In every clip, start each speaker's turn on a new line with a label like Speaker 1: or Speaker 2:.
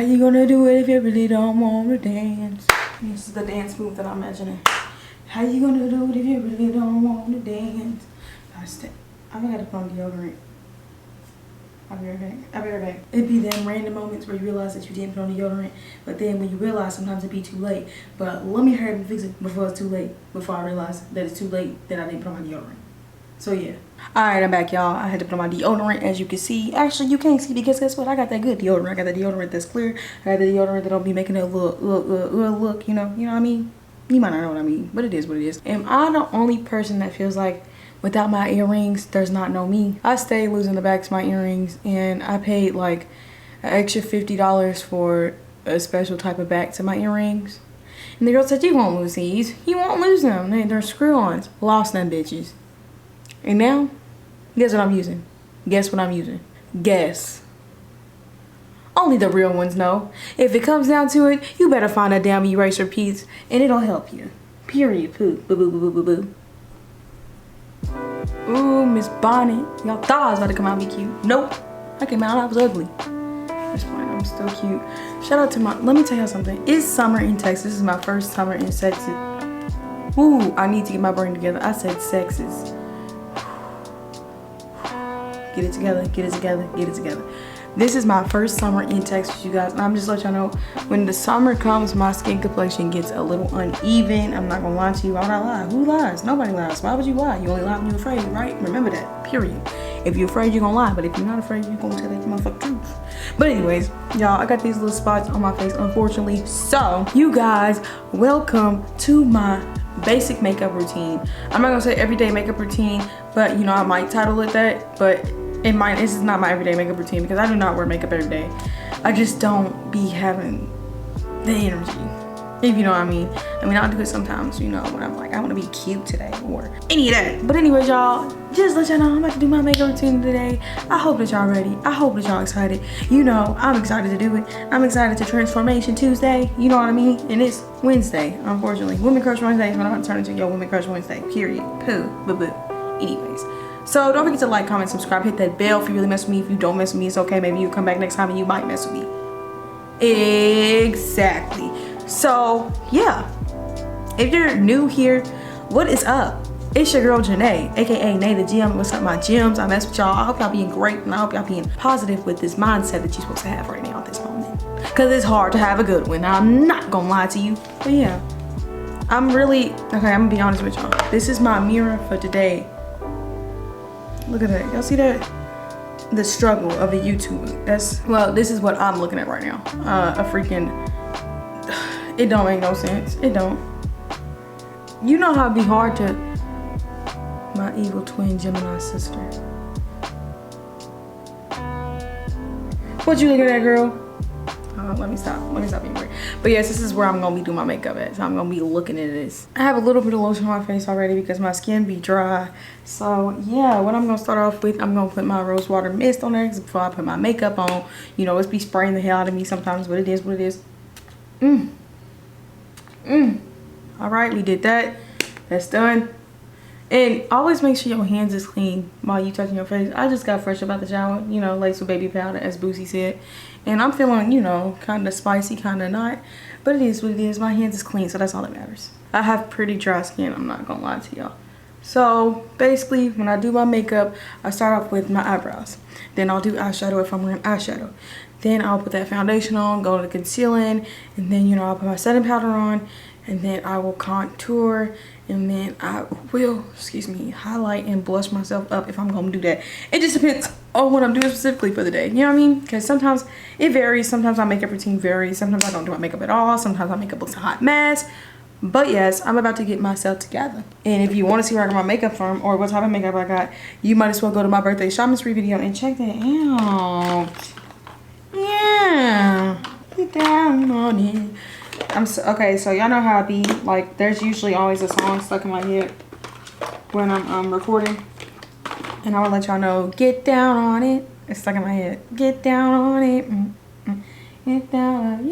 Speaker 1: How you gonna do it if you really don't want to dance? This is the dance move that I'm imagining. How you gonna do it if you really don't want to dance? I gotta put on deodorant. I'll be right back. I'll be right back. It'd be them random moments where you realize that you didn't put on deodorant, but then when you realize, sometimes it'd be too late. But let me hurry up and fix it before it's too late. Before I realize that it's too late that I didn't put on my deodorant. So yeah. Alright, I'm back, y'all. I had to put on my deodorant, as you can see. Actually, you can't see because guess what? I got that good deodorant. I got the deodorant that's clear. I got the deodorant that don't be making that look, you know what I mean? You might not know what I mean, but it is what it is. Am I the only person that feels like without my earrings, there's not no me? I stay losing the backs of my earrings, and I paid like an extra $50 for a special type of back to my earrings. And the girl said, you won't lose these. You won't lose them. They're screw-ons. Lost them bitches. And now, guess what I'm using? Guess what I'm using? Guess. Only the real ones know. If it comes down to it, you better find a damn eraser piece and it'll help you. Period. Poo. Boo boo boo boo boo boo. Ooh, Miss Bonnet. Y'all thought I was about to come out and be cute. Nope. I came out, I was ugly. It's fine, I'm still cute. Shout out to my, let me tell y'all something. It's summer in Texas. This is my first summer in Texas. Ooh, I need to get my brain together. I said sexes. Get it together, get it together, get it together. This is my first summer in Texas, you guys. And I'm just letting y'all know, when the summer comes, my skin complexion gets a little uneven. I'm not gonna lie to you. Why would I lie? Who lies? Nobody lies. Why would you lie? You only lie when you're afraid, right? Remember that, period. If you're afraid, you're gonna lie. But if you're not afraid, you're gonna tell that motherfucking truth. But anyways, y'all, I got these little spots on my face, unfortunately. So, you guys, welcome to my basic makeup routine. I'm not gonna say everyday makeup routine, but you know, I might title it that, but this is not my everyday makeup routine because I do not wear makeup every day. I just don't be having the energy, if you know what I mean. I mean, I'll do it sometimes, you know, when I'm like, I want to be cute today or any of that. But anyways, y'all, just let y'all know I'm about to do my makeup routine today. I hope that y'all ready. I hope that y'all excited. You know, I'm excited to do it. I'm excited to Transformation Tuesday. You know what I mean? And it's Wednesday, unfortunately. Women Crush Wednesday is when I'm going to turn into your Women Crush Wednesday. Period. Poo. Boo boo. Anyways. So don't forget to like, comment, subscribe, hit that bell if you really mess with me. If you don't mess with me, it's okay. Maybe you'll come back next time and you might mess with me. Exactly. So yeah, if you're new here, what is up? It's your girl Janae, aka Nay the Gym. What's up, my gyms? I mess with y'all. I hope y'all being great, and I hope y'all being positive with this mindset that you're supposed to have right now at this moment. Cause it's hard to have a good one. I'm not gonna lie to you, but yeah, I'm really okay. I'm gonna be honest with y'all. This is my mirror for today. Look at that. Y'all see that? The struggle of a YouTuber. Well, this is what I'm looking at right now. A freaking, it don't make no sense. It don't. You know how it'd be hard to, my evil twin Gemini sister. What you looking at, girl? Let me stop being weird. But yes, this is where I'm gonna be doing my makeup at. So I'm gonna be looking at this. I have a little bit of lotion on my face already because my skin be dry. So yeah, what I'm gonna start off with, I'm gonna put my rose water mist on there before I put my makeup on. You know, it's be spraying the hell out of me sometimes, but it is what it is. All right, we did that. That's done. And always make sure your hands is clean while you touching your face. I just got fresh about the shower, you know, laced with baby powder, as Boosie said. And I'm feeling, you know, kind of spicy, kind of not. But it is what it is. My hands is clean, so that's all that matters. I have pretty dry skin, I'm not gonna lie to y'all. So basically, when I do my makeup, I start off with my eyebrows. Then I'll do eyeshadow if I'm wearing eyeshadow. Then I'll put that foundation on, go to concealing, and then, you know, I'll put my setting powder on, and then I will contour, and then I will, highlight and blush myself up if I'm gonna do that. It just depends on what I'm doing specifically for the day. You know what I mean? Because sometimes it varies. Sometimes my makeup routine varies. Sometimes I don't do my makeup at all. Sometimes my makeup looks a hot mess. But yes, I'm about to get myself together. And if you want to see where I got my makeup from or what type of makeup I got, you might as well go to my birthday shopping spree video and check that out. Yeah, get down on it. Okay, so y'all know how I be. Like, there's usually always a song stuck in my head when I'm recording. And I will let y'all know, get down on it. It's stuck in my head. Get down on it. Get down,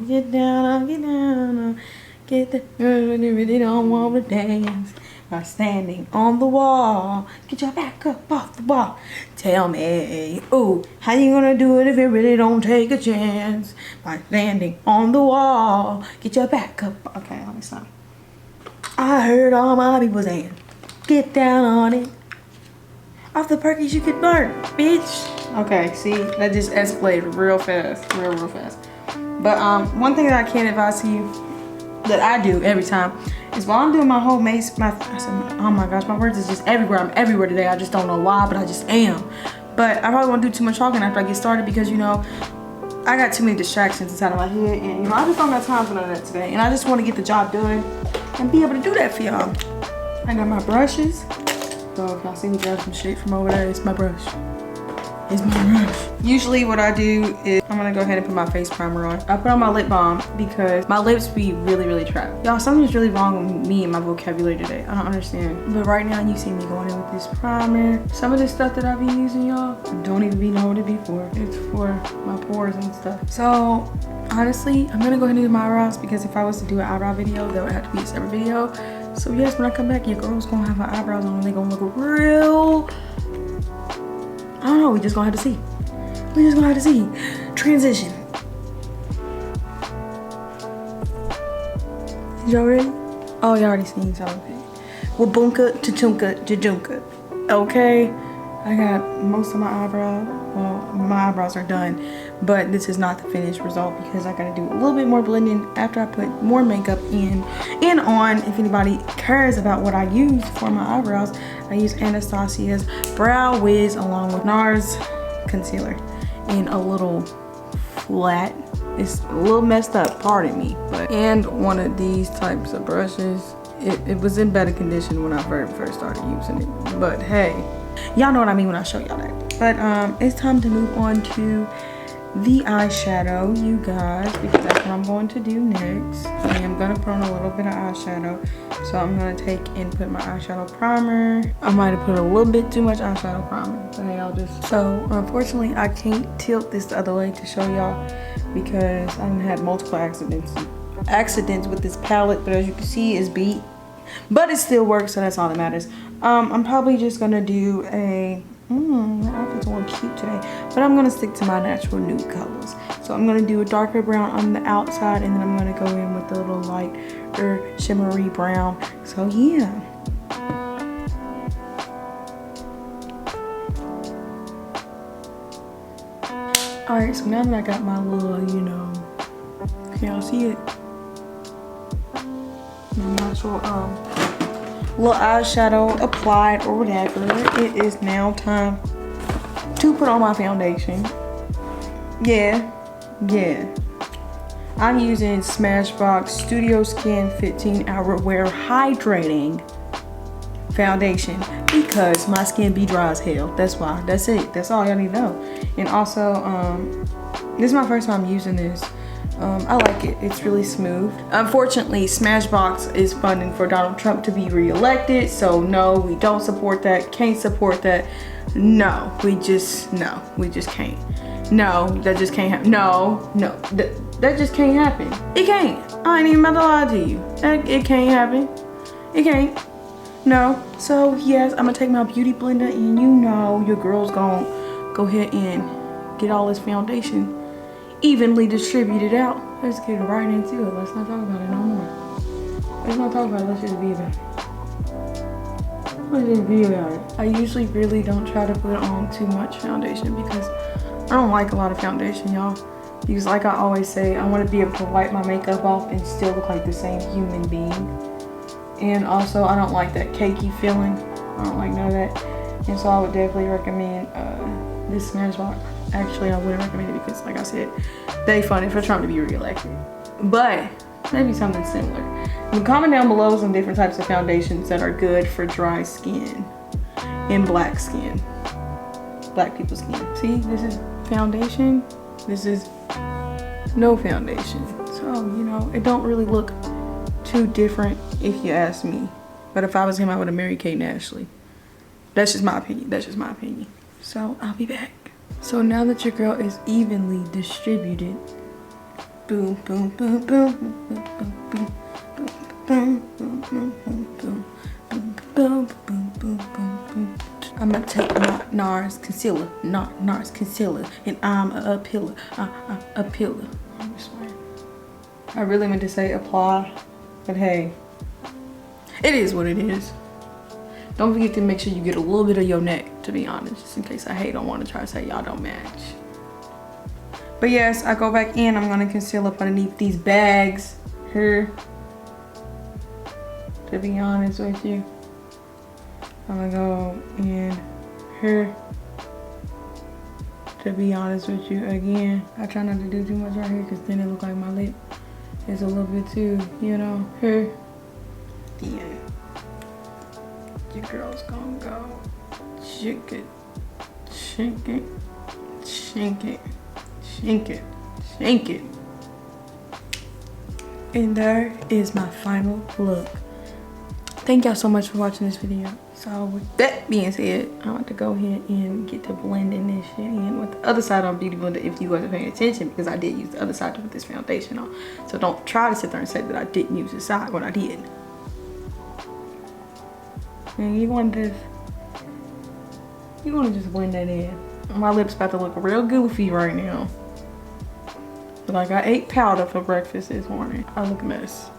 Speaker 1: get down, get down, get the really don't want to dance by standing on the wall. Get your back up off the wall. Tell me, ooh, how you gonna do it if you really don't take a chance? By standing on the wall, get your back up. Okay, let me stop. I heard all my people saying, get down on it. Off the perkies you get burnt, bitch. Okay, see, that just escalated real fast, real fast. But one thing that I can advise to you that I do every time is while I'm doing my whole mace, oh my gosh, my words is just everywhere. I'm everywhere today. I just don't know why, but I just am. But I probably won't do too much talking after I get started because, you know, I got too many distractions inside of my head, and, you know, I just don't got time for none of that today. And I just want to get the job done and be able to do that for y'all. I got my brushes. So if y'all see me grab some shit from over there, it's my brush. It's my brush. Usually what I do is I'm gonna go ahead and put my face primer on. I put on my lip balm because my lips be really trapped. Y'all, something's really wrong with me and my vocabulary today. I don't understand. But right now you see me going in with this primer. Some of this stuff that I be using, y'all, don't even be know what it be for. It's for my pores and stuff. So honestly, I'm gonna go ahead and do my eyebrows because if I was to do an eyebrow video, that would have to be a separate video. So yes, when I come back, your girl's gonna have her eyebrows on and they're gonna look real, I don't know, we just gonna have to see. We just gonna have to see. Transition. Y'all ready? Oh, y'all already seen something. Wabunka to chunka to junka. Okay? I got most of my eyebrows. Well, my eyebrows are done, but this is not the finished result because I gotta do a little bit more blending after I put more makeup in and on. If anybody cares about what I use for my eyebrows, I use Anastasia's Brow Wiz along with NARS concealer in a little flat. It's a little messed up, pardon me, but and one of these types of brushes. It was in better condition when I first started using it, but hey, y'all know what I mean when I show y'all that. But it's time to move on to the eyeshadow, you guys, because that's what I'm going to do next. I am gonna put on a little bit of eyeshadow. So I'm gonna take and put my eyeshadow primer. I might have put a little bit too much eyeshadow primer, but hey, I'll just. So unfortunately, I can't tilt this the other way to show y'all because I've had multiple accidents with this palette, but as you can see, it's beat. But it still works, so that's all that matters. I'm probably just gonna do a, my outfit's a little cute today, but I'm gonna stick to my natural nude colors. So I'm gonna do a darker brown on the outside, and then I'm gonna go in with a little lighter shimmery brown. So yeah. All right, so now that I got my little, you know, can y'all see it? Natural little eyeshadow applied or whatever. It is now time to put on my foundation. Yeah. I'm using Smashbox Studio Skin 15-Hour Wear Hydrating Foundation because my skin be dry as hell. That's why. That's it. That's all y'all need to know. And also, this is my first time using this. I like it. It's really smooth. Unfortunately, Smashbox is funding for Donald Trump to be re-elected. So no, we don't support that. Can't support that. No, we just can't. No, that just can't happen. No, that just can't happen. It can't. I ain't even about to lie to you. It can't happen. It can't. No. So yes, I'm gonna take my beauty blender, and you know your girl's gonna go ahead and get all this foundation evenly distributed out. Let's get right into it. Let's not talk about it no more. Let's not talk about it. Let's just be about it. Let's just be about it. I usually really don't try to put on too much foundation because I don't like a lot of foundation, y'all. Because like I always say, I want to be able to wipe my makeup off and still look like the same human being. And also, I don't like that cakey feeling. I don't like none of that. And so I would definitely recommend this Smashbox. Actually, I wouldn't recommend it because, like I said, they funded for Trump to be re-elected. But maybe something similar. And comment down below some different types of foundations that are good for dry skin and black skin. Black people's skin. See, this is foundation. This is no foundation. So, you know, it don't really look too different if you ask me. But if I was him, I would have married Kate and Ashley. That's just my opinion. That's just my opinion. So I'll be back. So now that your girl is evenly distributed, boom, boom, boom, boom, boom, boom, boom, boom, boom, boom, boom, boom, boom, boom, boom, boom, boom, I'm gonna take my NARS concealer, NARS concealer, and I'm a pillar, a pillar. I really meant to say apply, but hey, it is what it is. Don't forget to make sure you get a little bit of your neck, to be honest, just in case I don't want to try to say y'all don't match. But yes, I go back in, I'm gonna conceal up underneath these bags here. To be honest with you, I'm gonna go in here. To be honest with you, again, I try not to do too much right here because then it look like my lip is a little bit too, you know, here. Yeah. Your girl's gonna go shake it, shake it, shake it, shake it, shake it. And there is my final look. Thank y'all so much for watching this video. So with that being said, I want to go ahead and get to blending this shit in with the other side on Beauty Blender if you wasn't paying attention, because I did use the other side to put this foundation on. So don't try to sit there and say that I didn't use this side when I did. And you want to just blend that in. My lips about to look real goofy right now. Like I ate powder for breakfast this morning. I look a mess.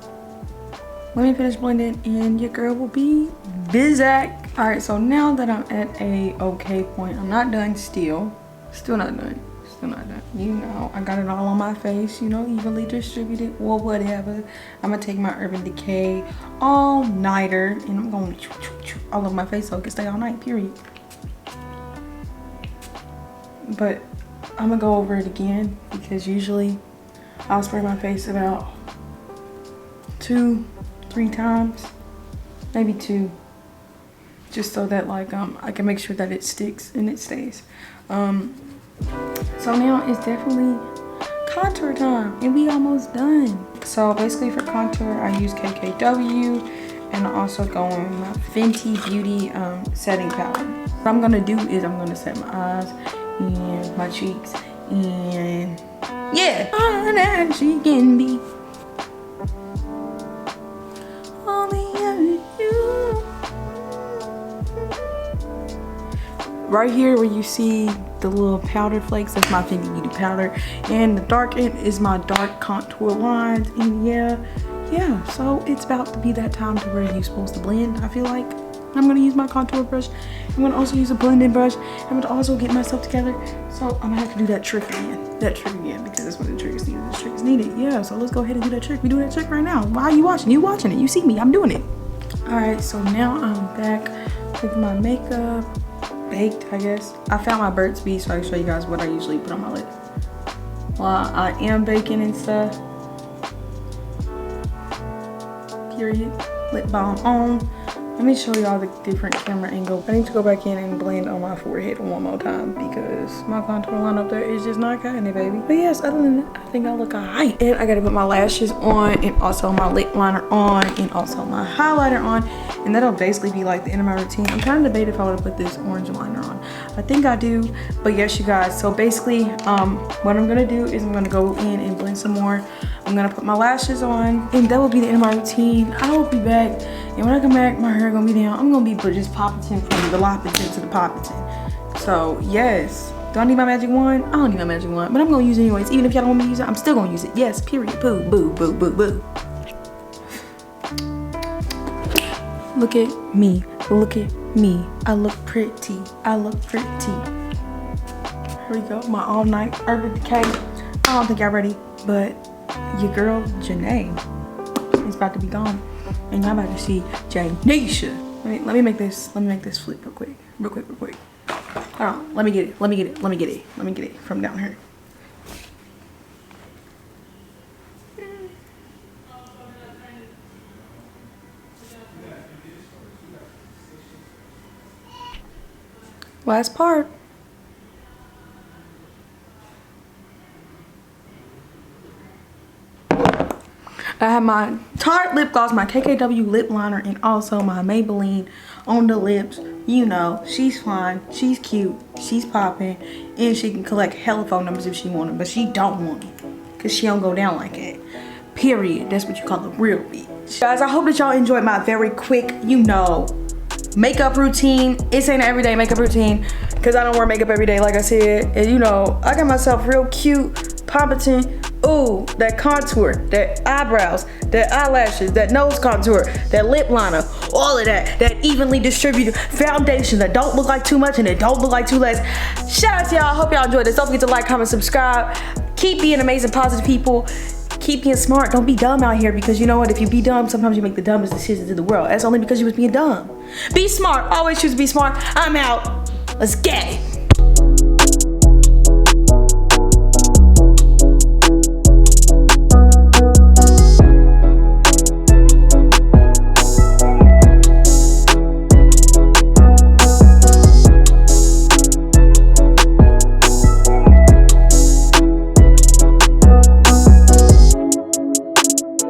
Speaker 1: Let me finish blending and your girl will be busy. All right, so now that I'm at a okay point, I'm not done still. Still not done. Still not done. You know, I got it all on my face, you know, evenly distributed or whatever. I'm gonna take my Urban Decay all nighter and I'm going all over my face so it can stay all night, period. But I'm gonna go over it again because usually I'll spray my face about 2-3 times, maybe 2, just so that like I can make sure that it sticks and it stays. So now it's definitely contour time and we almost done. So basically for contour I use KKW and I also go in my Fenty Beauty setting powder. What I'm gonna do is I'm gonna set my eyes and my cheeks and yeah, all that she can be. Right here where you see the little powder flakes, that's my Fenty Beauty powder, and the dark end is my dark contour lines. And yeah, so it's about to be that time to where you're supposed to blend. I feel like I'm gonna use my contour brush. I'm gonna also use a blending brush. I'm gonna also get myself together. So I'm gonna have to do that trick again. Because that's what the trick is needed. The trick is needed. Yeah, so let's go ahead and do that trick. We do that trick right now. Why are you watching? You watching it. You see me. I'm doing it. All right, so now I'm back with my makeup. Baked, I guess. I found my Burt's Bees so I can show you guys what I usually put on my lips while I am baking and stuff. Period. Lip balm on. Let me show y'all the different camera angles. I need to go back in and blend on my forehead one more time because my contour line up there is just not cutting it, baby. But yes, other than that, I think I look alright. And I gotta put my lashes on and also my lip liner on and also my highlighter on. And that'll basically be like the end of my routine. I'm trying to debate if I would put this orange liner on. I think I do, but yes, you guys. So basically, what I'm gonna do is I'm gonna go in and blend some more. I'm gonna put my lashes on and that will be the end of my routine. I will be back. And when I come back, my hair gonna be down. I'm gonna be just Poppitin from the Loppitin to the Poppitin. So yes, do I need my magic wand? I don't need my magic wand, but I'm gonna use it anyways. Even if y'all don't want me to use it, I'm still gonna use it. Yes, period. Boo, boo, boo, boo, boo. Look at me. Look at me. I look pretty. I look pretty. Here we go. My all night Urban Decay. I don't think y'all ready, but your girl Janae is about to be gone. And y'all about to see Janisha. Let me make this flip real quick. Real quick. Hold on. Let me get it from down here. Last part. I have my Tarte lip gloss, my KKW lip liner, and also my Maybelline on the lips. You know, she's fine, she's cute, she's popping, and she can collect hella phone numbers if she want them, but she don't want them because she don't go down like that. Period. That's what you call a real bitch. Guys, I hope that y'all enjoyed my very quick, you know, makeup routine. It's ain't an everyday makeup routine because I don't wear makeup every day, like I said. And you know, I got myself real cute, pompotent. Ooh, that contour, that eyebrows, that eyelashes, that nose contour, that lip liner, all of that. That evenly distributed foundation that don't look like too much and it don't look like too less. Shout out to y'all. I hope y'all enjoyed this. Don't forget to like, comment, subscribe. Keep being amazing, positive people. Keep being smart. Don't be dumb out here because you know what? If you be dumb, sometimes you make the dumbest decisions in the world. That's only because you was being dumb. Be smart. Always choose to be smart. I'm out. Let's get it.